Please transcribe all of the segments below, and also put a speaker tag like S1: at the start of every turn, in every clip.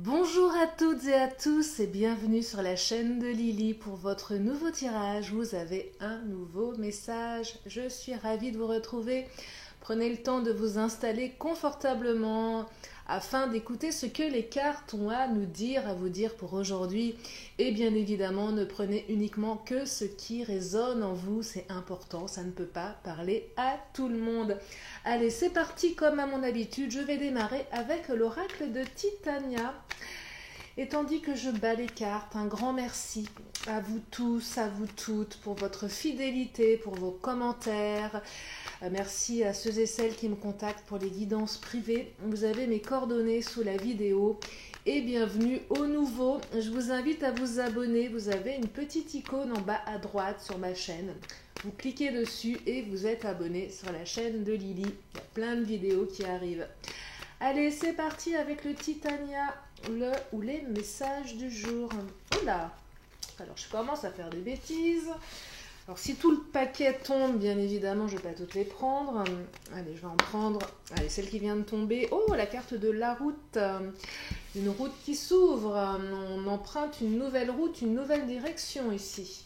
S1: Bonjour à toutes et à tous et bienvenue sur la chaîne de Lily pour votre nouveau tirage. Vous avez un nouveau message. Je suis ravie de vous retrouver. Prenez le temps de vous installer confortablement afin d'écouter ce que les cartes ont à nous dire, à vous dire pour aujourd'hui. Et bien évidemment, ne prenez uniquement que ce qui résonne en vous. C'est important, ça ne peut pas parler à tout le monde. Allez, c'est parti. Comme à mon habitude, je vais démarrer avec l'oracle de Titania. Et tandis que je bats les cartes, un grand merci à vous tous, à vous toutes pour votre fidélité, pour vos commentaires. Merci à ceux et celles qui me contactent pour les guidances privées. Vous avez mes coordonnées sous la vidéo. Et bienvenue aux nouveaux. Je vous invite à vous abonner. Vous avez une petite icône en bas à droite sur ma chaîne. Vous cliquez dessus et vous êtes abonné sur la chaîne de Lily. Il y a plein de vidéos qui arrivent. Allez, c'est parti avec le Titania, le ou les messages du jour. Oula! Alors, je commence à faire des bêtises. Alors, si tout le paquet tombe, bien évidemment, je ne vais pas toutes les prendre. Allez, je vais en prendre. Allez, celle qui vient de tomber. Oh, la carte de la route. Une route qui s'ouvre. On emprunte une nouvelle route, une nouvelle direction ici.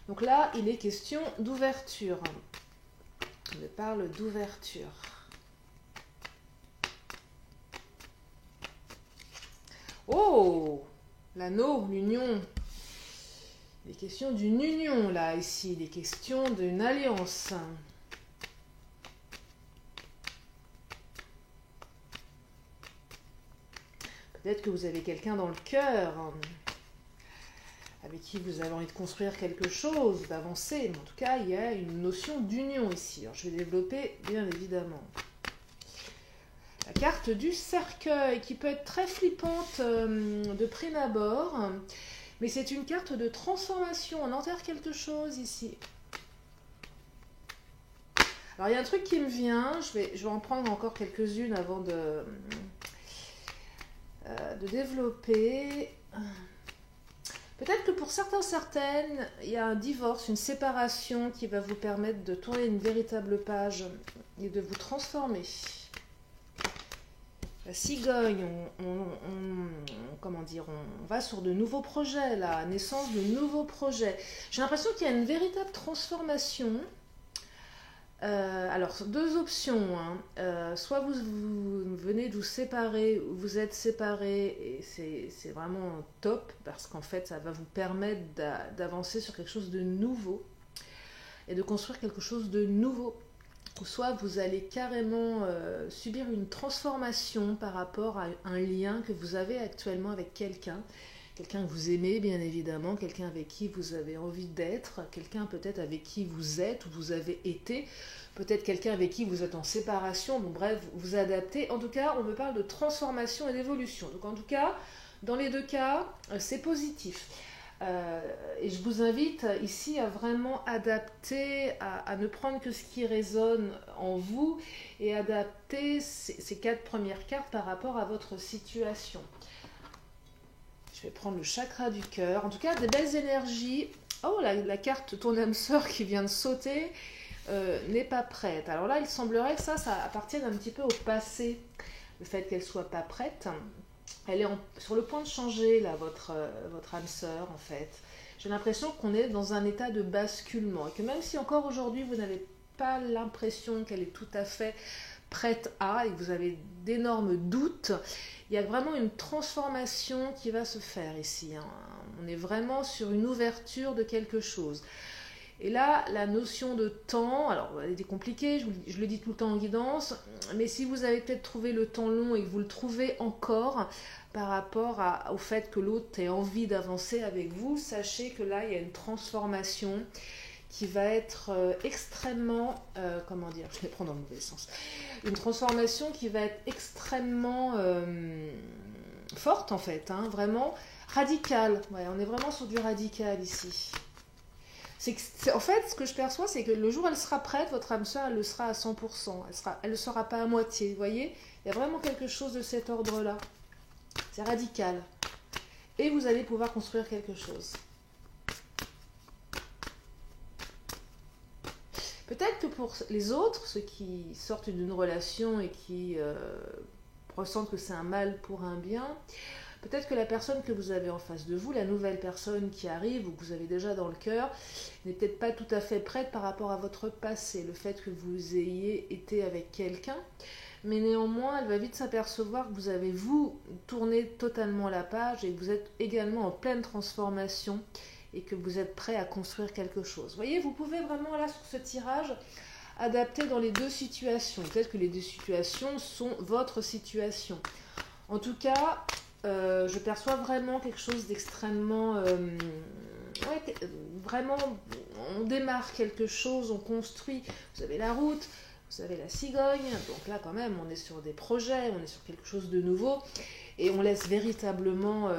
S1: Donc là, il est question d'ouverture. On parle d'ouverture. Oh, l'anneau, l'union. Il est question d'une union là, ici. Il est question d'une alliance. Peut-être que vous avez quelqu'un dans le cœur avec qui vous avez envie de construire quelque chose, d'avancer. Mais en tout cas, il y a une notion d'union ici. Alors, je vais développer, bien évidemment. La carte du cercueil, qui peut être très flippante de prime abord, mais c'est une carte de transformation. On enterre quelque chose ici. Alors, il y a un truc qui me vient. Je vais en prendre encore quelques-unes avant de développer. Peut-être que pour certaines, il y a un divorce, une séparation qui va vous permettre de tourner une véritable page et de vous transformer. La cigogne, comment dire, on va sur de nouveaux projets, la naissance de nouveaux projets. J'ai l'impression qu'il y a une véritable transformation. Alors, deux options. Soit vous venez de vous séparer, ou vous êtes séparés, et c'est vraiment top, parce qu'en fait, ça va vous permettre d'avancer sur quelque chose de nouveau, et de construire quelque chose de nouveau. Ou soit vous allez carrément subir une transformation par rapport à un lien que vous avez actuellement avec quelqu'un. Quelqu'un que vous aimez, bien évidemment, quelqu'un avec qui vous avez envie d'être, quelqu'un peut-être avec qui vous êtes ou vous avez été, peut-être quelqu'un avec qui vous êtes en séparation, bon bref, vous adaptez. En tout cas, on me parle de transformation et d'évolution. Donc en tout cas, dans les deux cas, c'est positif. Et je vous invite ici à vraiment adapter, à ne prendre que ce qui résonne en vous et adapter ces quatre premières cartes par rapport à votre situation. Je vais prendre le chakra du cœur. En tout cas, des belles énergies. Oh, la carte ton âme sœur qui vient de sauter n'est pas prête. Alors là, il semblerait que ça appartienne un petit peu au passé. Le fait qu'elle soit pas prête. Elle est sur le point de changer, là, votre âme sœur, en fait. J'ai l'impression qu'on est dans un état de basculement. Et que même si encore aujourd'hui, vous n'avez pas l'impression qu'elle est tout à fait prête à, et que vous avez d'énormes doutes, il y a vraiment une transformation qui va se faire ici. On est vraiment sur une ouverture de quelque chose. Et là, la notion de temps, alors elle est compliquée, je le dis tout le temps en guidance, mais si vous avez peut-être trouvé le temps long et que vous le trouvez encore par rapport au fait que l'autre ait envie d'avancer avec vous, sachez que là, il y a une transformation qui va être extrêmement, comment dire, je vais prendre dans le mauvais sens, une transformation qui va être extrêmement forte en fait, vraiment radicale. Ouais, on est vraiment sur du radical ici. En fait, ce que je perçois, c'est que le jour où elle sera prête, votre âme sœur, elle le sera à 100%. Elle ne sera pas à moitié. Vous voyez, il y a vraiment quelque chose de cet ordre-là. C'est radical. Et vous allez pouvoir construire quelque chose. Peut-être que pour les autres, ceux qui sortent d'une relation et qui ressentent que c'est un mal pour un bien, Peut-être que la personne que vous avez en face de vous, la nouvelle personne qui arrive ou que vous avez déjà dans le cœur, n'est peut-être pas tout à fait prête par rapport à votre passé, le fait que vous ayez été avec quelqu'un. Mais néanmoins, elle va vite s'apercevoir que vous avez, vous, tourné totalement la page et que vous êtes également en pleine transformation et que vous êtes prêt à construire quelque chose. Vous voyez, vous pouvez vraiment, là, sur ce tirage, adapter dans les deux situations. Peut-être que les deux situations sont votre situation. En tout cas, je perçois vraiment quelque chose d'extrêmement... vraiment, on démarre quelque chose, on construit. Vous avez la route, vous avez la cigogne. Donc là, quand même, on est sur des projets, on est sur quelque chose de nouveau. Et on laisse véritablement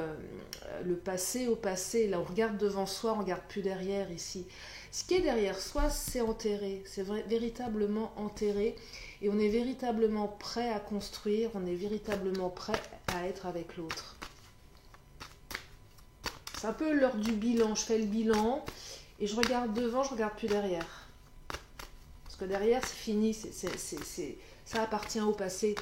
S1: le passé au passé. Là, on regarde devant soi, on ne regarde plus derrière ici. Ce qui est derrière soi, c'est enterré. C'est véritablement enterré. Et on est véritablement prêt à construire. On est véritablement prêt à être avec l'autre. C'est un peu l'heure du bilan. Je fais le bilan et je regarde devant, je ne regarde plus derrière. Parce que derrière, c'est fini. Ça appartient au passé.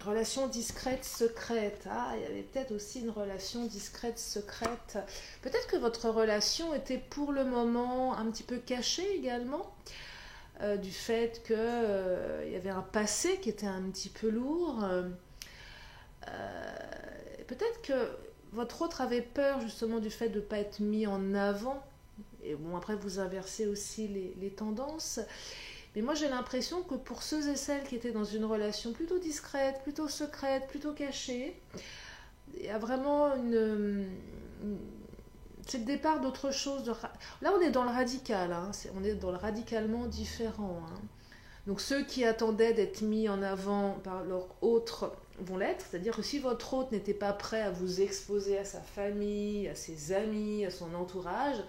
S1: Relation discrète, secrète. Ah, il y avait peut-être aussi une relation discrète, secrète. Peut-être que votre relation était pour le moment un petit peu cachée également, du fait qu'il y avait un passé qui était un petit peu lourd. Peut-être que votre autre avait peur justement du fait de ne pas être mis en avant. Et bon, après, vous inversez aussi les tendances. Mais moi, j'ai l'impression que pour ceux et celles qui étaient dans une relation plutôt discrète, plutôt secrète, plutôt cachée, il y a vraiment c'est le départ d'autre chose. Là, on est dans le radical. Hein. On est dans le radicalement différent. Hein. Donc, ceux qui attendaient d'être mis en avant par leur autre vont l'être. C'est-à-dire que si votre autre n'était pas prêt à vous exposer à sa famille, à ses amis, à son entourage...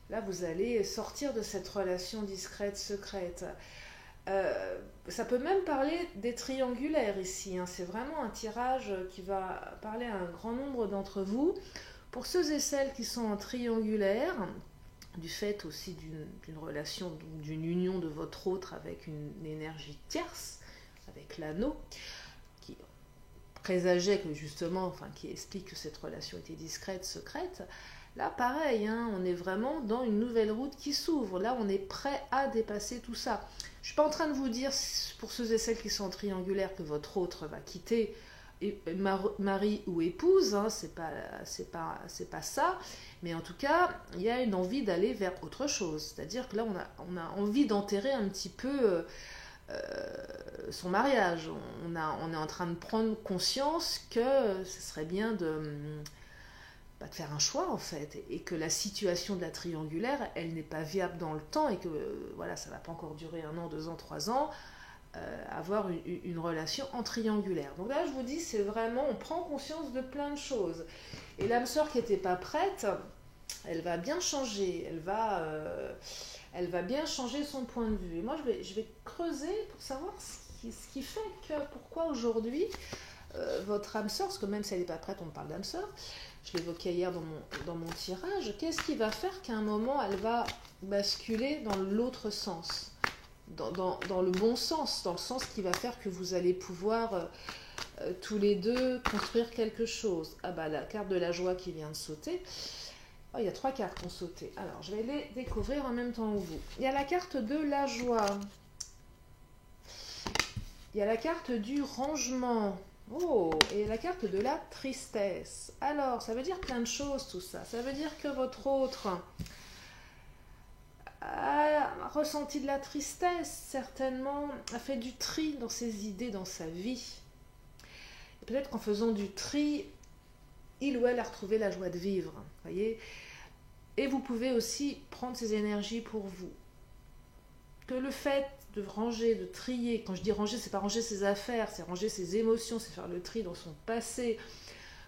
S1: Là, vous allez sortir de cette relation discrète, secrète. Ça peut même parler des triangulaires ici. Hein. C'est vraiment un tirage qui va parler à un grand nombre d'entre vous. Pour ceux et celles qui sont en triangulaire, du fait aussi d'une relation, d'une union de votre autre avec une énergie tierce, avec l'anneau, qui présageait que justement, enfin qui explique que cette relation était discrète, secrète. Là, pareil, hein, on est vraiment dans une nouvelle route qui s'ouvre. Là, on est prêt à dépasser tout ça. Je ne suis pas en train de vous dire, pour ceux et celles qui sont triangulaires, que votre autre va quitter mari ou épouse. Hein, c'est pas ça. Mais en tout cas, il y a une envie d'aller vers autre chose. C'est-à-dire que là, on a envie d'enterrer un petit peu son mariage. On est en train de prendre conscience que ce serait bien de faire un choix en fait, et que la situation de la triangulaire, elle n'est pas viable dans le temps, et que voilà, ça ne va pas encore durer 1 an, 2 ans, 3 ans, avoir une relation en triangulaire. Donc là, je vous dis, c'est vraiment, on prend conscience de plein de choses. Et l'âme sœur qui n'était pas prête, elle va bien changer, elle va bien changer son point de vue. Et moi, je vais creuser pour savoir ce qui fait que, pourquoi aujourd'hui, votre âme sœur, parce que même si elle n'est pas prête, on parle d'âme sœur, je l'évoquais hier dans mon tirage, qu'est-ce qui va faire qu'à un moment, elle va basculer dans l'autre sens, dans le bon sens, dans le sens qui va faire que vous allez pouvoir tous les deux construire quelque chose. Ah bah la carte de la joie qui vient de sauter. Oh, il y a 3 cartes qui ont sauté. Alors, je vais les découvrir en même temps que vous. Il y a la carte de la joie. Il y a la carte du rangement. Oh, et la carte de la tristesse. Alors, ça veut dire plein de choses tout ça. Ça veut dire que votre autre a ressenti de la tristesse, certainement, a fait du tri dans ses idées, dans sa vie. Et peut-être qu'en faisant du tri, il ou elle a retrouvé la joie de vivre. Voyez ? Et vous pouvez aussi prendre ces énergies pour vous. Que le fait de ranger, de trier. Quand je dis ranger, c'est pas ranger ses affaires, c'est ranger ses émotions, c'est faire le tri dans son passé,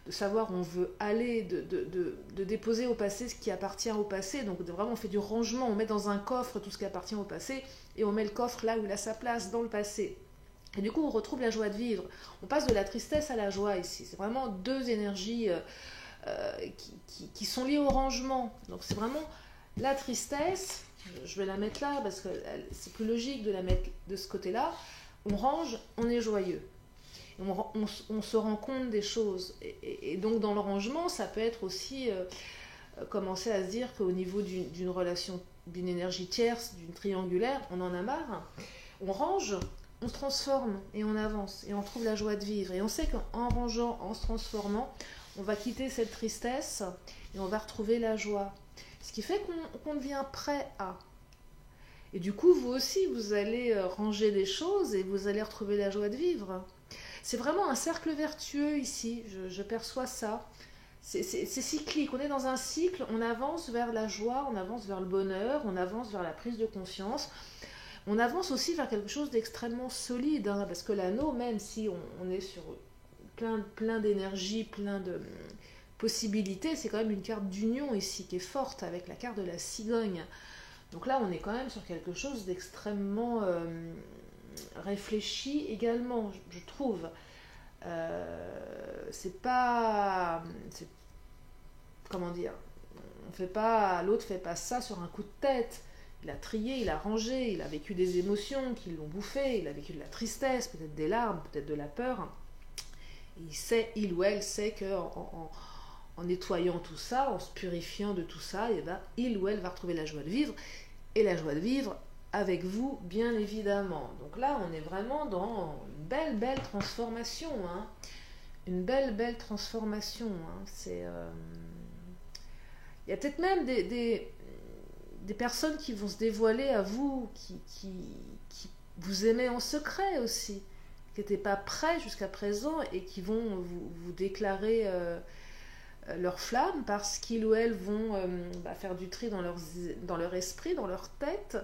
S1: de savoir où on veut aller, de déposer au passé ce qui appartient au passé. Donc vraiment, on fait du rangement, on met dans un coffre tout ce qui appartient au passé et on met le coffre là où il a sa place, dans le passé. Et du coup, on retrouve la joie de vivre. On passe de la tristesse à la joie ici. C'est vraiment 2 énergies qui sont liées au rangement. Donc c'est vraiment la tristesse. Je vais la mettre là parce que c'est plus logique de la mettre de ce côté-là. On range, on est joyeux. on se rend compte des choses. Et donc dans le rangement, ça peut être aussi commencer à se dire qu'au niveau d'une relation, d'une énergie tierce, d'une triangulaire, on en a marre. On range, on se transforme et on avance et on trouve la joie de vivre. Et on sait qu'en rangeant, en se transformant, on va quitter cette tristesse et on va retrouver la joie. Ce qui fait qu'on devient prêt à. Et du coup, vous aussi, vous allez ranger des choses et vous allez retrouver la joie de vivre. C'est vraiment un cercle vertueux ici, je perçois ça. C'est cyclique, on est dans un cycle, on avance vers la joie, on avance vers le bonheur, on avance vers la prise de conscience. On avance aussi vers quelque chose d'extrêmement solide, hein, parce que l'anneau, même si on est sur plein d'énergie, plein de possibilités, c'est quand même une carte d'union ici qui est forte avec la carte de la cigogne. Donc là, on est quand même sur quelque chose d'extrêmement réfléchi également, je trouve. Comment dire, l'autre fait pas ça sur un coup de tête. Il a trié, il a rangé, il a vécu des émotions qui l'ont bouffé, il a vécu de la tristesse, peut-être des larmes, peut-être de la peur. Et il ou elle sait que en nettoyant tout ça, en se purifiant de tout ça, et ben, il ou elle va retrouver la joie de vivre. Et la joie de vivre avec vous, bien évidemment. Donc là, on est vraiment dans une belle transformation. Hein. Une belle transformation. Hein. Il y a peut-être même des personnes qui vont se dévoiler à vous, qui vous aimez en secret aussi, qui n'étaient pas prêts jusqu'à présent et qui vont vous déclarer leur flamme parce qu'ils ou elles vont faire du tri dans leur esprit, dans leur tête,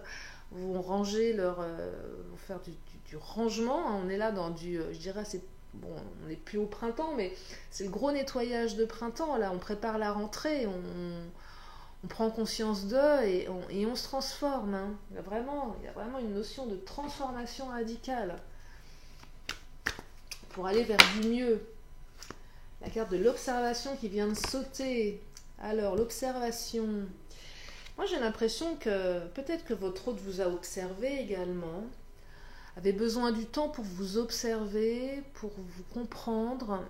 S1: vont ranger vont faire du rangement. Hein. On est là dans je dirais, bon, on n'est plus au printemps, mais c'est le gros nettoyage de printemps. Là, on prépare la rentrée, on prend conscience d'eux et on se transforme. Hein. Il y a vraiment une notion de transformation radicale pour aller vers du mieux. La carte de l'observation qui vient de sauter. Alors, l'observation. Moi, j'ai l'impression que peut-être que votre hôte vous a observé également, avait besoin du temps pour vous observer, pour vous comprendre.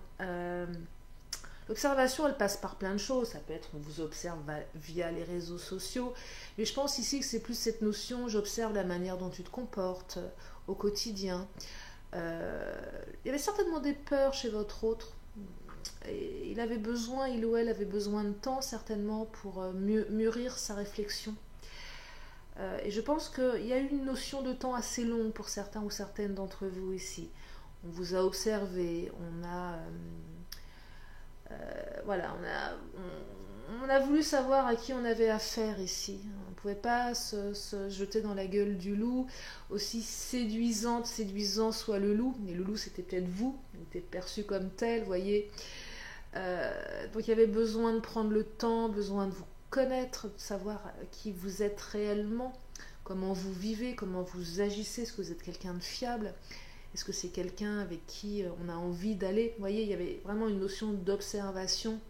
S1: L'observation, elle passe par plein de choses. Ça peut être, on vous observe via les réseaux sociaux. Mais je pense ici que c'est plus cette notion, j'observe la manière dont tu te comportes au quotidien. Il y avait certainement des peurs chez votre hôte. Et il ou elle avait besoin de temps certainement pour mûrir sa réflexion. Et je pense qu'il y a eu une notion de temps assez longue pour certains ou certaines d'entre vous ici. On vous a observé, on a voulu savoir à qui on avait affaire ici. On ne pouvait pas se jeter dans la gueule du loup, aussi séduisant soit le loup. Mais le loup, c'était peut-être vous, il était perçu comme tel, vous voyez. Donc il y avait besoin de prendre le temps, besoin de vous connaître, de savoir qui vous êtes réellement, comment vous vivez, comment vous agissez, est-ce que vous êtes quelqu'un de fiable, est-ce que c'est quelqu'un avec qui on a envie d'aller. Vous voyez, il y avait vraiment une notion d'observation.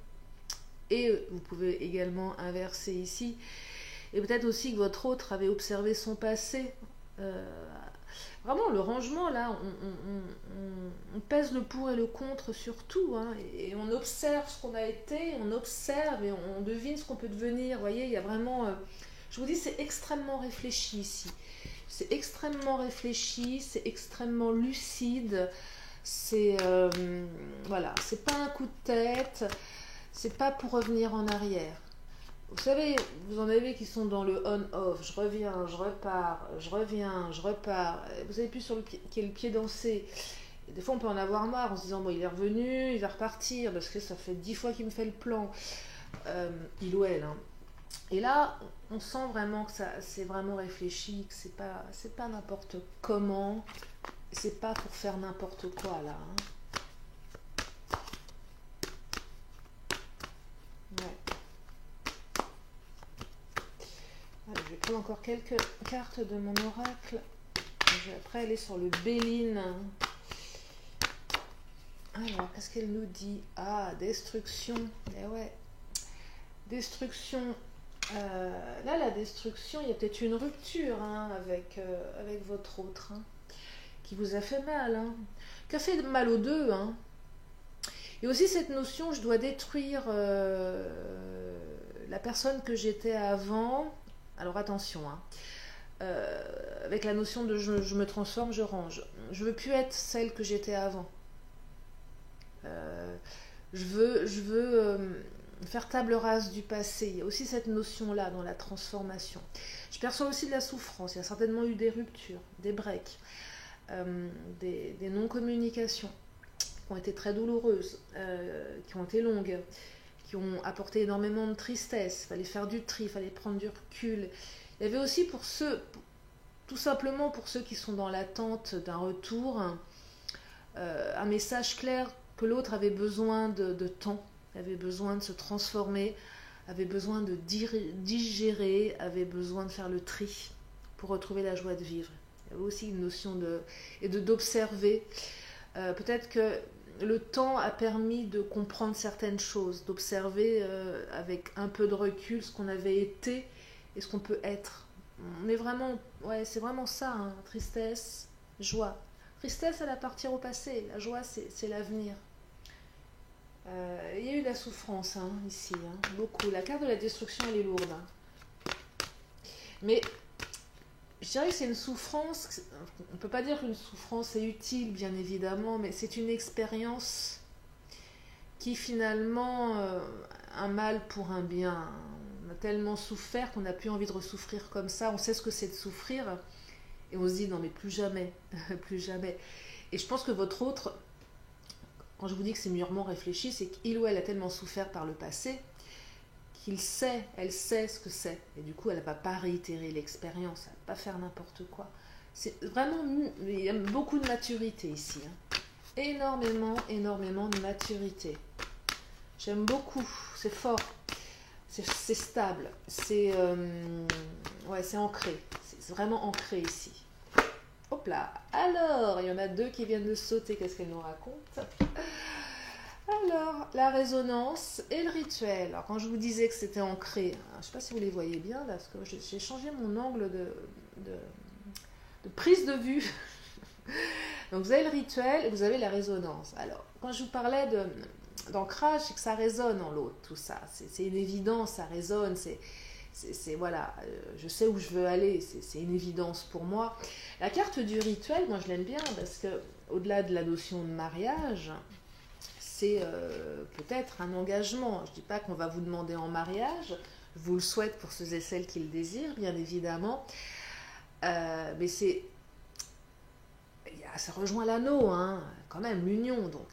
S1: Et vous pouvez également inverser ici. Et peut-être aussi que votre autre avait observé son passé. Vraiment, le rangement, là, on pèse le pour et le contre sur tout. Hein, et on observe ce qu'on a été, on observe et on devine ce qu'on peut devenir. Vous voyez, il y a vraiment... je vous dis, c'est extrêmement réfléchi ici. C'est extrêmement réfléchi, c'est extrêmement lucide. C'est... voilà, c'est pas un coup de tête. C'est pas pour revenir en arrière. Vous savez, vous en avez qui sont dans le on-off. Je reviens, je repars, je reviens, je repars. Vous savez plus sur quel pied danser. Et des fois, on peut en avoir marre en se disant, bon, il est revenu, il va repartir, parce que ça fait 10 fois qu'il me fait le plan. Il ou elle. Hein. Et là, on sent vraiment que c'est vraiment réfléchi, que c'est pas n'importe comment. C'est pas pour faire n'importe quoi, là. Hein. Allez, je vais prendre encore quelques cartes de mon oracle. Je vais après aller sur le Béline. Alors, qu'est-ce qu'elle nous dit? Ah, destruction. Eh ouais. Destruction. Là, la destruction, il y a peut-être une rupture hein, avec votre autre. Hein, qui vous a fait mal, hein, qui a fait mal aux deux, hein. Et aussi cette notion, je dois détruire la personne que j'étais avant. Alors attention, hein, avec la notion de je me transforme, je range. Je veux plus être celle que j'étais avant. Je veux faire table rase du passé. Il y a aussi cette notion-là dans la transformation. Je perçois aussi de la souffrance. Il y a certainement eu des ruptures, des breaks, des non-communications qui ont été très douloureuses, qui ont été longues, qui ont apporté énormément de tristesse. Il fallait faire du tri, il fallait prendre du recul. Il y avait aussi pour ceux, tout simplement pour ceux qui sont dans l'attente d'un retour, un message clair que l'autre avait besoin de temps, avait besoin de se transformer, avait besoin de digérer, avait besoin de faire le tri pour retrouver la joie de vivre. Il y avait aussi une notion d'observer. Peut-être que le temps a permis de comprendre certaines choses, d'observer avec un peu de recul ce qu'on avait été et ce qu'on peut être. On est vraiment, ouais, c'est vraiment ça, hein, tristesse, joie. Tristesse, elle appartient au passé, la joie, c'est l'avenir. Il y a eu de la souffrance, hein, ici, hein, beaucoup. La carte de la destruction, elle est lourde. Hein. Mais je dirais que c'est une souffrance, on ne peut pas dire qu'une souffrance est utile, bien évidemment, mais c'est une expérience qui finalement, un mal pour un bien. On a tellement souffert qu'on n'a plus envie de ressouffrir comme ça, on sait ce que c'est de souffrir, et on se dit non mais plus jamais, plus jamais. Et je pense que votre autre, quand je vous dis que c'est mûrement réfléchi, c'est qu'il ou elle a tellement souffert par le passé qu'il sait, elle sait ce que c'est. Et du coup, elle ne va pas réitérer l'expérience, elle ne va pas faire n'importe quoi. C'est vraiment, il y a beaucoup de maturité ici. Hein. Énormément, énormément de maturité. J'aime beaucoup, c'est fort, c'est stable, c'est ancré. C'est vraiment ancré ici. Hop là, alors, il y en a deux qui viennent de sauter, qu'est-ce qu'elle nous raconte ? Alors, la résonance et le rituel. Alors, quand je vous disais que c'était ancré, je ne sais pas si vous les voyez bien, là, parce que j'ai changé mon angle de prise de vue. Donc, vous avez le rituel et vous avez la résonance. Alors, quand je vous parlais d'ancrage, c'est que ça résonne en l'autre, tout ça. C'est une évidence, ça résonne, voilà, je sais où je veux aller, c'est une évidence pour moi. La carte du rituel, moi je l'aime bien parce que au-delà de la notion de mariage, c'est peut-être un engagement. Je ne dis pas qu'on va vous demander en mariage, je vous le souhaite pour ceux et celles qui le désirent, bien évidemment, mais ça rejoint l'anneau, hein, quand même, l'union, donc.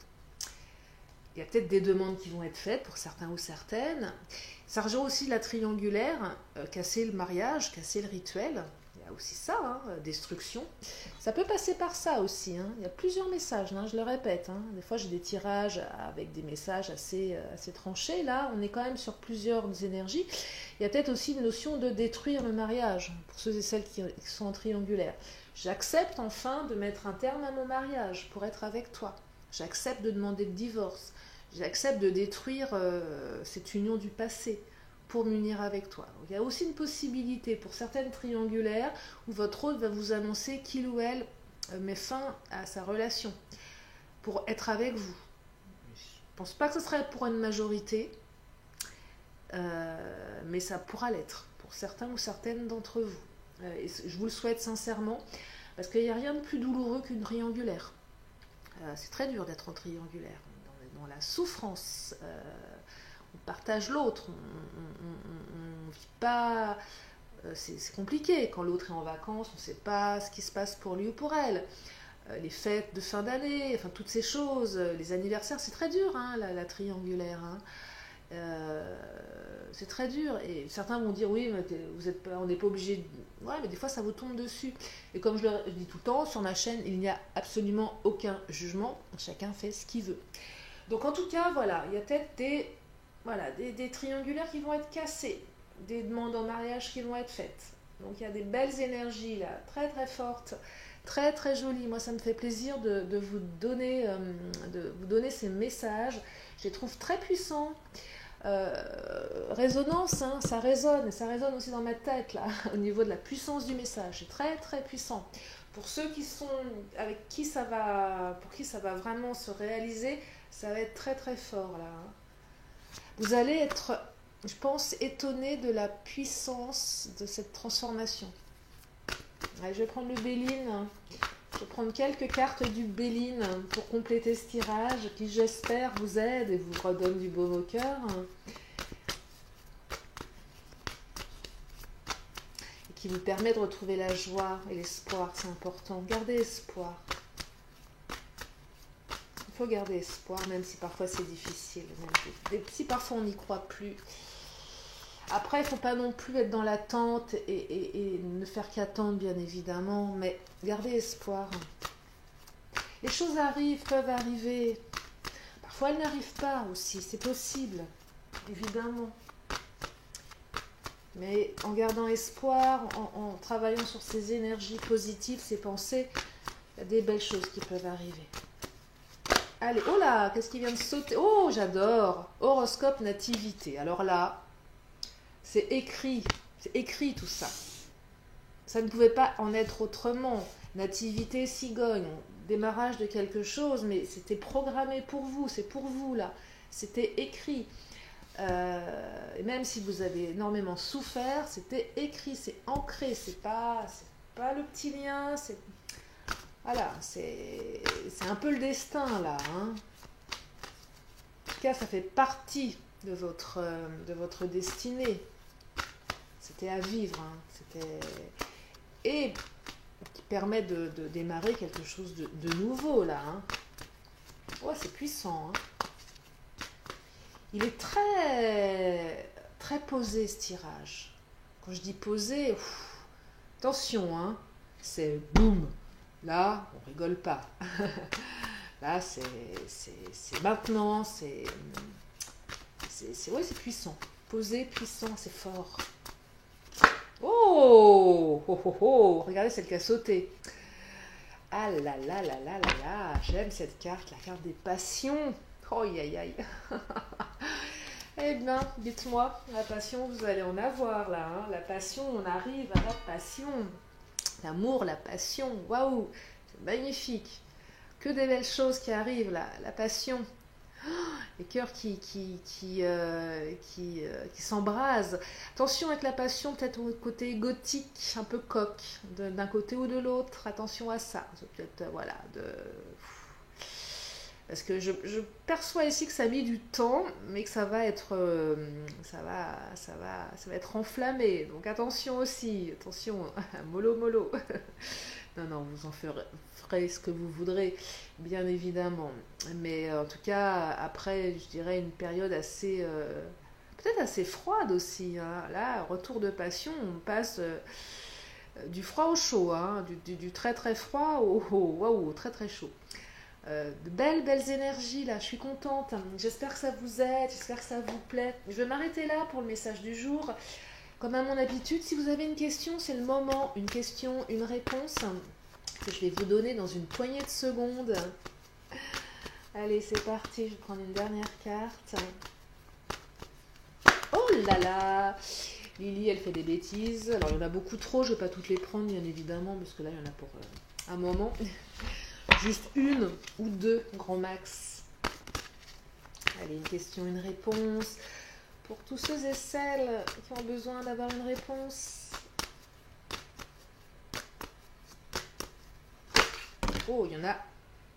S1: Il y a peut-être des demandes qui vont être faites pour certains ou certaines. Ça rejoint aussi la triangulaire, casser le mariage, casser le rituel. Il y a aussi ça, hein, destruction. Ça peut passer par ça aussi. Hein. Il y a plusieurs messages, hein, je le répète. Hein. Des fois, j'ai des tirages avec des messages assez tranchés. Là, on est quand même sur plusieurs énergies. Il y a peut-être aussi une notion de détruire le mariage, pour ceux et celles qui sont en triangulaire. J'accepte enfin de mettre un terme à mon mariage pour être avec toi. J'accepte de demander le divorce. J'accepte de détruire cette union du passé pour m'unir avec toi. Donc, il y a aussi une possibilité pour certaines triangulaires où votre autre va vous annoncer qu'il ou elle met fin à sa relation pour être avec vous. Je ne pense pas que ce serait pour une majorité, mais ça pourra l'être pour certains ou certaines d'entre vous. Et je vous le souhaite sincèrement parce qu'il n'y a rien de plus douloureux qu'une triangulaire. C'est très dur d'être en triangulaire. Dans la souffrance, on partage l'autre, on ne vit pas, c'est compliqué quand l'autre est en vacances, on ne sait pas ce qui se passe pour lui ou pour elle. Les fêtes de fin d'année, enfin toutes ces choses, les anniversaires, c'est très dur, hein, la triangulaire. Hein. C'est très dur et certains vont dire oui, mais on n'est pas obligé de... Ouais, mais des fois ça vous tombe dessus. Et comme je le dis tout le temps, sur ma chaîne, il n'y a absolument aucun jugement, chacun fait ce qu'il veut. Donc en tout cas, voilà, il y a peut-être des triangulaires qui vont être cassés, des demandes en mariage qui vont être faites. Donc il y a des belles énergies là, très très fortes, très très jolies. Moi ça me fait plaisir de vous donner ces messages. Je les trouve très puissants. Résonance, hein, ça résonne, et ça résonne aussi dans ma tête là, au niveau de la puissance du message. C'est très très puissant. Pour ceux qui sont avec qui ça va, pour qui ça va vraiment se réaliser, ça va être très très fort là. Vous allez être, je pense, étonné de la puissance de cette transformation. Allez, je vais prendre le Béline. Je vais prendre quelques cartes du Béline pour compléter ce tirage qui, j'espère, vous aide et vous redonne du baume au cœur. Et qui vous permet de retrouver la joie et l'espoir, c'est important. Gardez espoir. Il faut garder espoir, même si parfois c'est difficile. Même si parfois on n'y croit plus. Après, il ne faut pas non plus être dans l'attente et ne faire qu'attendre, bien évidemment, mais gardez espoir. Les choses arrivent, peuvent arriver. Parfois, elles n'arrivent pas aussi, c'est possible, évidemment. Mais en gardant espoir, en travaillant sur ces énergies positives, ces pensées, il y a des belles choses qui peuvent arriver. Allez, oh là, qu'est-ce qui vient de sauter? Oh, j'adore! Horoscope nativité. Alors là, c'est écrit tout ça. Ça ne pouvait pas en être autrement. Nativité cigogne, démarrage de quelque chose, mais c'était programmé pour vous, c'est pour vous là. C'était écrit. Et même si vous avez énormément souffert, c'était écrit, c'est ancré, c'est pas le petit lien, c'est voilà, c'est un peu le destin là. Hein. En tout cas, ça fait partie de votre destinée. C'était à vivre, hein. Et qui permet de démarrer quelque chose de nouveau là. Hein. Ouais, c'est puissant. Hein. Il est très très posé ce tirage. Quand je dis posé, attention, hein, c'est boum. Là, on rigole pas. Là, c'est maintenant, c'est puissant. Posé, puissant, c'est fort. Oh, oh, oh, oh, regardez celle qui a sauté. Ah là là là là là là, j'aime cette carte, la carte des passions. Oh aïe aïe. Eh bien, dites-moi, la passion, vous allez en avoir là. Hein. La passion, on arrive à la passion. L'amour, la passion, waouh, c'est magnifique. Que des belles choses qui arrivent là, la passion. Les cœurs qui s'embrasent. Attention avec la passion, peut-être au côté gothique, un peu coq, d'un côté ou de l'autre. Attention à ça. C'est peut-être, voilà, parce que je perçois ici que ça a mis du temps, mais que ça va être, ça va être enflammé. Donc attention aussi, attention, mollo mollo. Non, vous en ferez ce que vous voudrez, bien évidemment. Mais en tout cas, après, je dirais une période assez, peut-être assez froide aussi. Hein. Là, retour de passion, on passe du froid au chaud, hein, du très très froid au très très chaud. De belles énergies là, je suis contente. J'espère que ça vous aide, j'espère que ça vous plaît. Je vais m'arrêter là pour le message du jour. Comme à mon habitude, si vous avez une question, c'est le moment. Une question, une réponse que je vais vous donner dans une poignée de secondes. Allez, c'est parti. Je vais prendre une dernière carte. Oh là là! Lily, elle fait des bêtises. Alors, il y en a beaucoup trop. Je ne vais pas toutes les prendre, bien évidemment, parce que là, il y en a pour un moment. Juste une ou deux, grand max. Allez, une question, une réponse. Pour tous ceux et celles qui ont besoin d'avoir une réponse. Oh, il y en a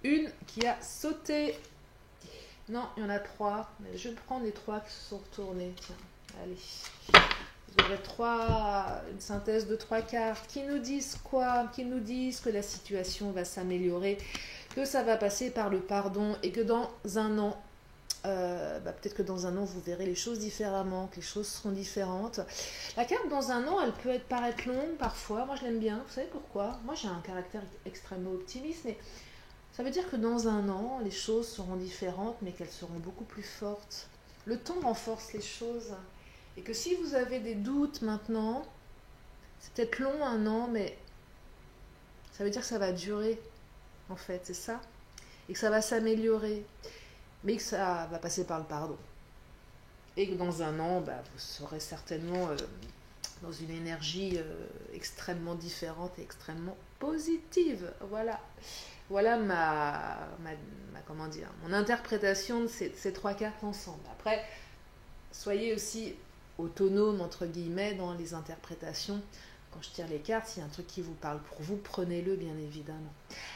S1: une qui a sauté. Non, il y en a trois. Mais je vais prendre les trois qui se sont retournés. Tiens, allez. Vous aurez une synthèse de 3 cartes qui nous disent quoi? Qui nous disent que la situation va s'améliorer, que ça va passer par le pardon et que dans un an, peut-être que dans un an, vous verrez les choses différemment, que les choses seront différentes. La carte dans un an, elle peut paraître longue parfois. Moi, je l'aime bien. Vous savez pourquoi? Moi, j'ai un caractère extrêmement optimiste, mais ça veut dire que dans un an, les choses seront différentes, mais qu'elles seront beaucoup plus fortes. Le temps renforce les choses. Et que si vous avez des doutes maintenant, c'est peut-être long un an, mais ça veut dire que ça va durer, en fait, c'est ça. Et que ça va s'améliorer. Mais que ça va passer par le pardon. Et que dans un an, vous serez certainement dans une énergie extrêmement différente et extrêmement positive. Voilà comment dire, mon interprétation de ces trois cartes ensemble. Après, soyez aussi autonome, entre guillemets, dans les interprétations. Quand je tire les cartes, s'il y a un truc qui vous parle pour vous, prenez-le, bien évidemment.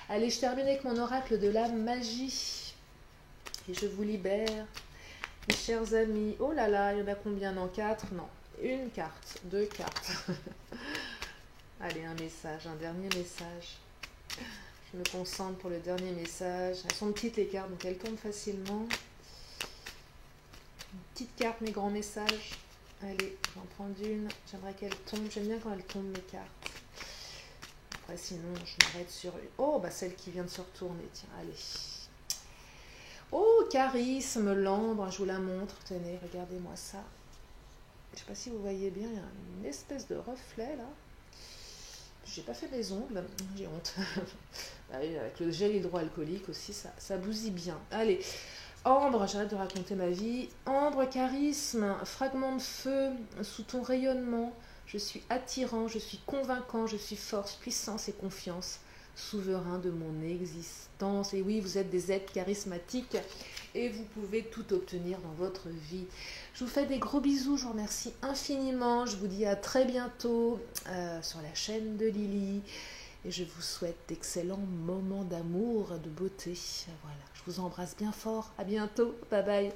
S1: Allez, je termine avec mon oracle de la magie. Et je vous libère, mes chers amis. Oh là là, il y en a combien dans 4? Non, une carte, 2 cartes. Allez, un message, un dernier message. Je me concentre pour le dernier message. Elles sont petites les cartes, donc elles tombent facilement. Une petite carte, mes grands messages. Allez, j'en prends une. J'aimerais qu'elle tombe. J'aime bien quand elles tombent, mes cartes. Après, sinon, je m'arrête sur une. Oh, bah celle qui vient de se retourner. Tiens, allez. Oh, charisme, l'ambre. Je vous la montre. Tenez, regardez-moi ça. Je ne sais pas si vous voyez bien. Il y a une espèce de reflet, là. J'ai pas fait mes ongles. J'ai honte. Avec le gel hydroalcoolique aussi, ça bousille bien. Allez. Ambre, j'arrête de raconter ma vie. Ambre, charisme, fragment de feu sous ton rayonnement. Je suis attirant, je suis convaincant, je suis force, puissance et confiance. Souverain de mon existence. Et oui, vous êtes des êtres charismatiques et vous pouvez tout obtenir dans votre vie. Je vous fais des gros bisous, je vous remercie infiniment. Je vous dis à très bientôt sur la chaîne de Lily. Et je vous souhaite d'excellents moments d'amour, de beauté. Voilà, je vous embrasse bien fort. À bientôt. Bye bye.